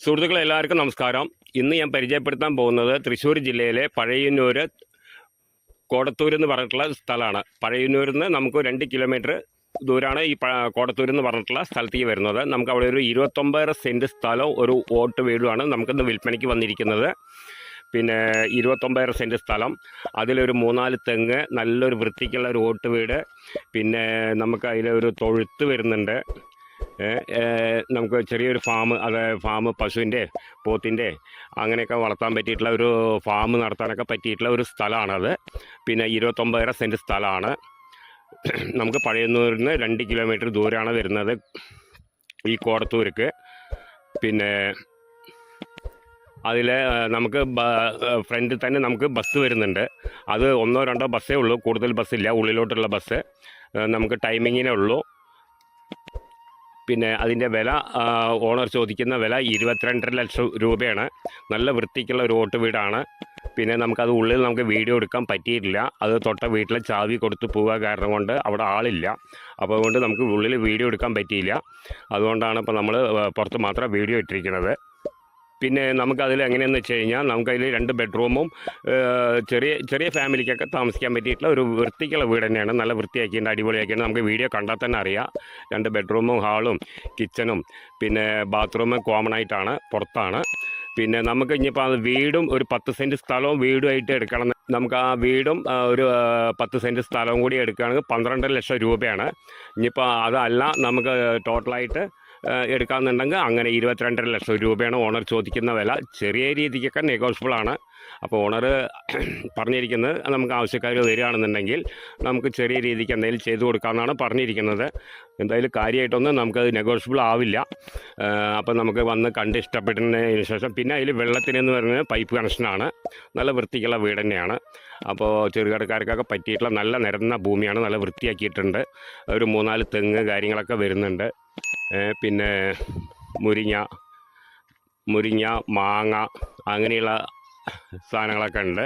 സുഹൃത്തുക്കളെ എല്ലാവർക്കും നമസ്കാരം. ഇന്ന് ഞാൻ പരിചയപ്പെടുത്താൻ പോകുന്നത് തൃശ്ശൂർ ജില്ലയിലെ പഴയന്നൂർ കോടത്തൂർ എന്ന് പറഞ്ഞിട്ടുള്ള സ്ഥലമാണ്. പഴയന്നൂരിൽ നിന്ന് നമുക്ക് 2 കിലോമീറ്റർ ദൂരമാണ് ഈ കോടത്തൂർ എന്ന് പറഞ്ഞിട്ടുള്ള സ്ഥലത്തേക്ക് വരുന്നത്. നമുക്ക് അവിടെ ഒരു 29 സെൻറ്റ് സ്ഥലവും ഒരു ഓട്ട് വീടുമാണ് നമുക്കിന്ന് വിൽപ്പനയ്ക്ക് വന്നിരിക്കുന്നത്. പിന്നെ 29 സെൻറ്റ് സ്ഥലം, അതിലൊരു 3-4 തെങ്ങ്, നല്ലൊരു വൃത്തിക്കുള്ള ഒരു ഓട്ട് വീട്, പിന്നെ നമുക്ക് അതിലൊരു തൊഴുത്ത് വരുന്നുണ്ട്. നമുക്ക് ചെറിയൊരു ഫാം, ഫാം പശുവിൻ്റെ പോത്തിൻ്റെ അങ്ങനെയൊക്കെ വളർത്താൻ പറ്റിയിട്ടുള്ള ഒരു ഫാം നടത്താനൊക്കെ പറ്റിയിട്ടുള്ള ഒരു സ്ഥലമാണത്. പിന്നെ 29 സെൻറ്റ് സ്ഥലമാണ്. നമുക്ക് പഴയന്നൂരിൽ നിന്ന് 2 കിലോമീറ്റർ ദൂരമാണ് വരുന്നത് ഈ കോടത്തൂർക്ക്. പിന്നെ അതിൽ നമുക്ക് ഫ്രണ്ടിൽ തന്നെ നമുക്ക് ബസ് വരുന്നുണ്ട്. അത് 1-2 ബസ്സേ ഉള്ളൂ, കൂടുതൽ ബസ്സില്ല. ഉള്ളിലോട്ടുള്ള ബസ് നമുക്ക് ടൈമിങ്ങിനേ ഉള്ളൂ. പിന്നെ അതിൻ്റെ വില, ഓണർ ചോദിക്കുന്ന വില 22.5 ലക്ഷം രൂപയാണ്. നല്ല വൃത്തിക്കുള്ള ഒരു ഓട്ട് വീടാണ്. പിന്നെ നമുക്കത് ഉള്ളിൽ നമുക്ക് വീഡിയോ എടുക്കാൻ പറ്റിയിട്ടില്ല. അത് തൊട്ട വീട്ടിലെ ചാവി കൊടുത്ത് പോവുക കാരണം കൊണ്ട് അവിടെ ആളില്ല. അപ്പോൾ അതുകൊണ്ട് നമുക്ക് ഉള്ളിൽ വീഡിയോ എടുക്കാൻ പറ്റിയില്ല. അതുകൊണ്ടാണ് ഇപ്പോൾ നമ്മൾ പുറത്ത് മാത്രം വീഡിയോ ഇട്ടിരിക്കുന്നത്. പിന്നെ നമുക്കതിൽ എങ്ങനെയെന്ന് വെച്ച് കഴിഞ്ഞാൽ നമുക്കതിൽ 2 ബെഡ്റൂമും ചെറിയ ഫാമിലിക്കൊക്കെ താമസിക്കാൻ പറ്റിയിട്ടുള്ള ഒരു വൃത്തിക്കുള്ള വീട് തന്നെയാണ്. നല്ല വൃത്തിയാക്കിയിട്ട് അടിപൊളിയാക്കിയിട്ട് നമുക്ക് വീഡിയോ കണ്ടാൽ തന്നെ അറിയാം. 2 ബെഡ്റൂമും ഹാളും കിച്ചണും പിന്നെ ബാത്റൂം കോമൺ ആയിട്ടാണ്, പുറത്താണ്. പിന്നെ നമുക്ക് ഇനിയിപ്പോൾ അത് വീടും ഒരു 10 സെൻറ്റ് സ്ഥലവും വീടുമായിട്ട് എടുക്കണം. നമുക്ക് ആ വീടും ഒരു 10 സെൻറ്റ് സ്ഥലവും കൂടി എടുക്കുകയാണെങ്കിൽ 12 ലക്ഷം രൂപയാണ്. ഇനിയിപ്പോൾ അതല്ല നമുക്ക് ടോട്ടലായിട്ട് എടുക്കാമെന്നുണ്ടെങ്കിൽ അങ്ങനെ 22.5 ലക്ഷം രൂപയാണ് ഓണർ ചോദിക്കുന്ന വില. ചെറിയ രീതിക്കൊക്കെ നെഗോഷ്യബിളാണ്. അപ്പോൾ ഓണർ പറഞ്ഞിരിക്കുന്നത് നമുക്ക് ആവശ്യക്കാർ വരികയാണെന്നുണ്ടെങ്കിൽ നമുക്ക് ചെറിയ രീതിക്ക് എന്തെങ്കിലും ചെയ്തു കൊടുക്കാമെന്നാണ് പറഞ്ഞിരിക്കുന്നത്. എന്തായാലും കാര്യമായിട്ടൊന്നും നമുക്കത് നെഗോഷ്യബിൾ ആവില്ല. അപ്പോൾ നമുക്ക് വന്ന് കണ്ട് ഇഷ്ടപ്പെട്ടതിന് ശേഷം പിന്നെ അതിൽ വെള്ളത്തിനെന്ന് പറയുന്നത് പൈപ്പ് കണക്ഷനാണ്. നല്ല വൃത്തിക്കുള്ള വീട് തന്നെയാണ്. അപ്പോൾ ചെറുകിടക്കാർക്കൊക്കെ പറ്റിയിട്ടുള്ള നല്ല നിരന്ന ഭൂമിയാണ്, നല്ല വൃത്തിയാക്കിയിട്ടുണ്ട്. ഒരു 3-4 തെങ്ങ് കാര്യങ്ങളൊക്കെ വരുന്നുണ്ട്. പിന്നെ മുരിങ്ങ, മാങ്ങ അങ്ങനെയുള്ള സാധനങ്ങളൊക്കെ ഉണ്ട്.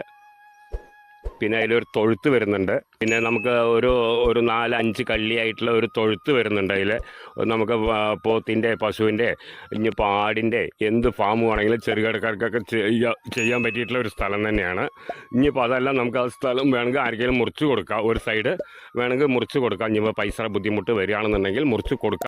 പിന്നെ അതിലൊരു തൊഴുത്ത് വരുന്നുണ്ട്. പിന്നെ നമുക്ക് ഒരു 4-5 കള്ളിയായിട്ടുള്ള ഒരു തൊഴുത്ത് വരുന്നുണ്ട്. അതിൽ നമുക്ക് പോത്തിൻ്റെ, പശുവിൻ്റെ, ഇനിയിപ്പോൾ ആടിൻ്റെ എന്ത് ഫാം വേണമെങ്കിലും ചെറുകിടക്കാർക്കൊക്കെ ചെയ്യാൻ പറ്റിയിട്ടുള്ള ഒരു സ്ഥലം തന്നെയാണ്. ഇനിയിപ്പോൾ അതെല്ലാം നമുക്ക് ആ സ്ഥലം വേണമെങ്കിൽ ആർക്കെങ്കിലും മുറിച്ച് കൊടുക്കാം. ഒരു സൈഡ് വേണമെങ്കിൽ മുറിച്ച് കൊടുക്കാം. ഇനിയിപ്പോൾ പൈസ ബുദ്ധിമുട്ട് വരികയാണെന്നുണ്ടെങ്കിൽ മുറിച്ച് കൊടുക്കാം.